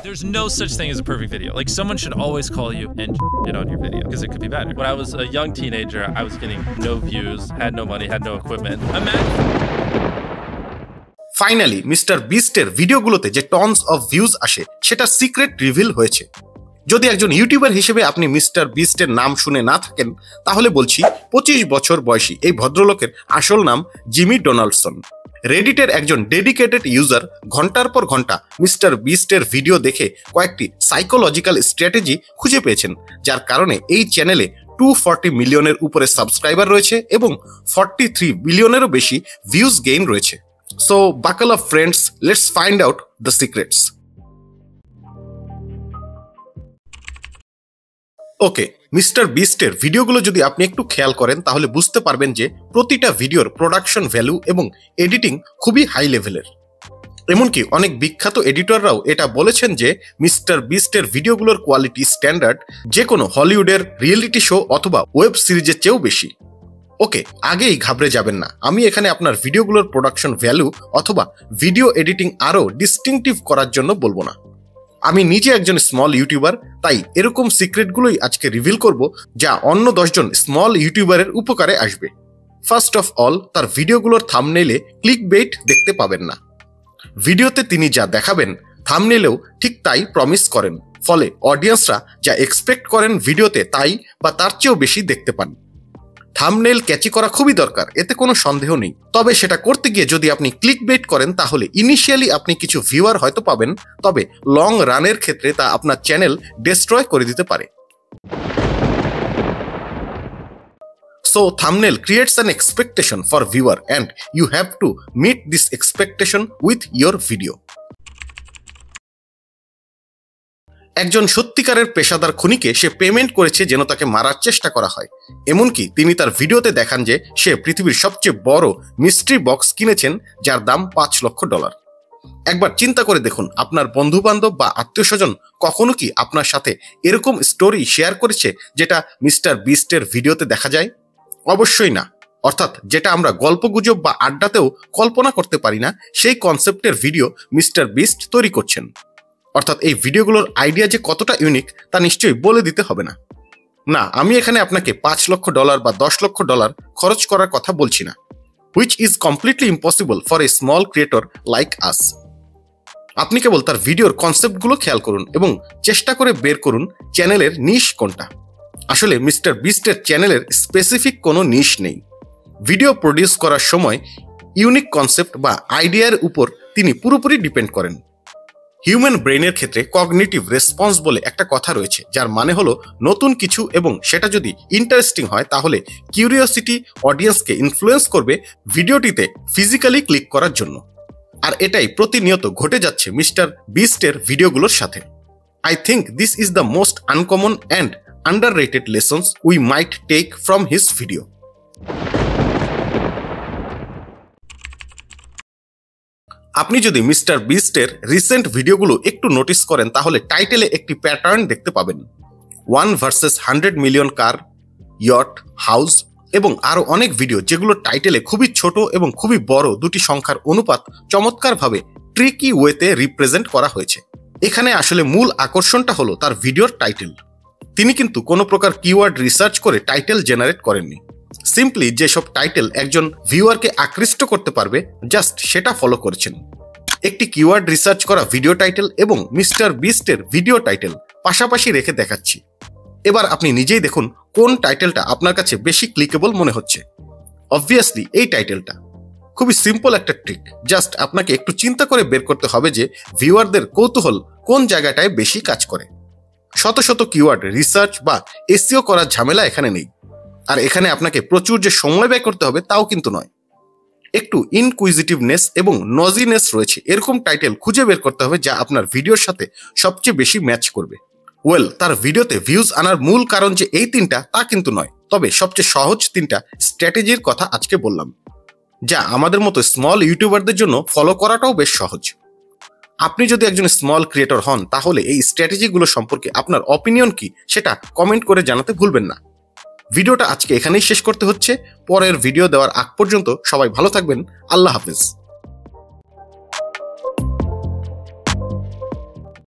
There's no such thing as a perfect video. Like, someone should always call you and shit on your video because it could be better. When I was a young teenager, I was getting no views, had no money, had no equipment. Finally mister বিস্টের ভিডিওগুলোতে যে tonnes of views আসে সেটা secret reveal হয়েছে। যদি একজন YouTuber হিসেবে আপনি মিস্টার বিস্টের নাম শুনে না থাকেন তাহলে বলছি 25 বছর বয়সী এই ভদ্রলোকের আসল নাম জিমি ডোনাল্ডসন। রেডিটের একজন ডেডিকেটেড ইউজার ঘন্টার পর ঘন্টা মিস্টার বিস্টের ভিডিও দেখে কয়েকটি সাইকোলজিক্যাল স্ট্র্যাটেজি খুঁজে পেয়েছেন, যার কারণে এই চ্যানেলে 240 মিলিয়নের উপরে সাবস্ক্রাইবার রয়েছে এবং 43 বিলিয়নেরও বেশি ভিউজ গেইন রয়েছে। So buckle up friends, let's find out the secrets. Okay, mister বিস্টের ভিডিওগুলো যদি আপনি একটু খেয়াল করেন তাহলে বুঝতে পারবেন যে প্রতিটা ভিডিওর প্রোডাকশন ভ্যালু এবং এডিটিং খুবই হাই লেভেলের। এমনকি অনেক বিখ্যাত এডিটররাও এটা বলেছেন যে মিস্টার বিস্টের ভিডিওগুলোর কোয়ালিটি স্ট্যান্ডার্ড যে কোনো হলিউডের রিয়েলিটি শো অথবা ওয়েব সিরিজের চেয়েও বেশি। ওকে, আগেই ঘাবড়ে যাবেন না, আমি এখানে আপনার ভিডিওগুলোর প্রোডাকশন ভ্যালু অথবা ভিডিও এডিটিং আরও ডিস্টিংটিভ করার জন্য বলবো না। আমি নিজে একজন স্মল ইউটিউবার, তাই এরকম সিক্রেটগুলোই আজকে রিভিল করব যা অন্য 10 জন স্মল ইউটিউবারের উপকারে আসবে। ফার্স্ট অফ অল, তার ভিডিওগুলোর থাম্বনেইলে ক্লিকবেইট দেখতে পাবেন না। ভিডিওতে তিনি যা দেখাবেন থাম্বনেইলেও ঠিক তাই প্রমিস করেন, ফলে অডিয়েন্সরা যা এক্সপেক্ট করেন ভিডিওতে তাই বা তার চেয়েও বেশি দেখতে পান। থাম্বনেইল ক্যাচি করা খুবই দরকার, এতে কোনো সন্দেহ নেই। তবে সেটা করতে গিয়ে যদি আপনি ক্লিকবেইট করেন তাহলে ইনিশিয়ালি আপনি কিছু ভিউয়ার হয়তো পাবেন, তবে লং রানের ক্ষেত্রে তা আপনার চ্যানেল ডিস্ট্রয় করে দিতে পারে। So thumbnail creates an expectation for viewer and you have to meet this expectation with your video. একজন সত্যিকারের পেশাদার খুনিকে সে পেমেন্ট করেছে যেন তাকে মারার চেষ্টা করা হয়। এমনকি তিনি তার ভিডিওতে দেখান যে সে পৃথিবীর সবচেয়ে বড় মিস্ট্রি বক্স কিনেছেন যার দাম $5 লক্ষ। একবার চিন্তা করে দেখুন, আপনার বন্ধু বান্ধব বা আত্মীয় স্বজন কখনো কি আপনার সাথে এরকম স্টোরি শেয়ার করেছে যেটা মিস্টার বিস্টের ভিডিওতে দেখা যায়? অবশ্যই না। অর্থাৎ যেটা আমরা গল্পগুজব বা আড্ডাতেও কল্পনা করতে পারি না, সেই কনসেপ্টের ভিডিও মিস্টার বিস্ট তৈরি করছেন। অর্থাৎ এই ভিডিওগুলোর আইডিয়া যে কতটা ইউনিক তা নিশ্চয়ই বলে দিতে হবে না। না, আমি এখানে আপনাকে $5 লক্ষ বা $10 লক্ষ খরচ করার কথা বলছি না, which is completely impossible for a small creator like আস। আপনি কেবল তার ভিডিওর কনসেপ্টগুলো খেয়াল করুন এবং চেষ্টা করে বের করুন চ্যানেলের নিশ কোনটা। আসলে মিস্টার বিস্টের চ্যানেলের স্পেসিফিক কোনো নিশ নেই। ভিডিও প্রডিউস করার সময় ইউনিক কনসেপ্ট বা আইডিয়ার উপর তিনি পুরোপুরি ডিপেন্ড করেন। হিউম্যান ব্রেনের ক্ষেত্রে কগনিটিভ রেসপন্স বলে একটা কথা রয়েছে, যার মানে হলো নতুন কিছু এবং সেটা যদি ইন্টারেস্টিং হয় তাহলে কিউরিওসিটি অডিয়েন্সকে ইনফ্লুয়েন্স করবে ভিডিওটিতে ফিজিক্যালি ক্লিক করার জন্য। আর এটাই প্রতিনিয়ত ঘটে যাচ্ছে মিস্টার বিস্টের ভিডিওগুলোর সাথে। I think this is the most uncommon and underrated lessons we might take from his video. আপনি যদি মিস্টার বিস্টের রিসেন্ট ভিডিওগুলো একটু নোটিস করেন তাহলে টাইটেলে একটি প্যাটার্ন দেখতে পাবেন। 1 ভার্সেস 100 মিলিয়ন কার, ইয়ট, হাউস এবং আরো অনেক ভিডিও যেগুলোর টাইটেলে খুবই ছোট এবং খুবই বড় দুটি সংখ্যার অনুপাত চমৎকারভাবে ট্রিকি ওয়েতে রিপ্রেজেন্ট করা হয়েছে। এখানে আসলে মূল আকর্ষণটা হলো তার ভিডিওর টাইটেল। তিনি কিন্তু কোনো প্রকার কিওয়ার্ড রিসার্চ করে টাইটেল জেনারেট করেননি। সিম্পলি যেসব টাইটেল একজন ভিউয়ারকে আকৃষ্ট করতে পারবে জাস্ট সেটা ফলো করেছেন। একটি কিওয়ার্ড রিসার্চ করা ভিডিও টাইটেল এবং মিস্টার বিস্টের ভিডিও টাইটেল পাশাপাশি রেখে দেখাচ্ছি। এবার আপনি নিজেই দেখুন কোন টাইটেলটা আপনার কাছে বেশি ক্লিকেবল মনে হচ্ছে। অবভিয়াসলি এই টাইটেলটা। খুবই সিম্পল একটা ট্রিক, জাস্ট আপনাকে একটু চিন্তা করে বের করতে হবে যে ভিউয়ারদের কৌতূহল কোন জায়গাটায় বেশি কাজ করে। শত শত কিওয়ার্ড রিসার্চ বা এসইও করার ঝামেলা এখানে নেই। আর এখানে আপনাকে প্রচুর যে সময় ব্যয় করতে হবে তাও কিন্তু নয়। একটু ইনকুইজিটিভনেস এবং নজিনেস রয়েছে এরকম টাইটেল খুঁজে বের করতে হবে যা আপনার ভিডিওর সাথে সবচেয়ে বেশি ম্যাচ করবে। ওয়েল, তার ভিডিওতে ভিউজ আনার মূল কারণ যে এই 3টা তা কিন্তু নয়, তবে সবচেয়ে সহজ 3টা স্ট্র্যাটেজির কথা আজকে বললাম, যা আমাদের মতো স্মল ইউটিউবারদের জন্য ফলো করাটাও বেশ সহজ। আপনি যদি একজন স্মল ক্রিয়েটর হন তাহলে এই স্ট্র্যাটেজিগুলো সম্পর্কে আপনার অপিনিয়ন কি সেটা কমেন্ট করে জানাতে ভুলবেন না। ভিডিওটা আজকে এখানেই শেষ করতে হচ্ছে। পরের ভিডিও দেওয়ার আগ পর্যন্ত সবাই ভালো থাকবেন। আল্লাহ হাফেজ।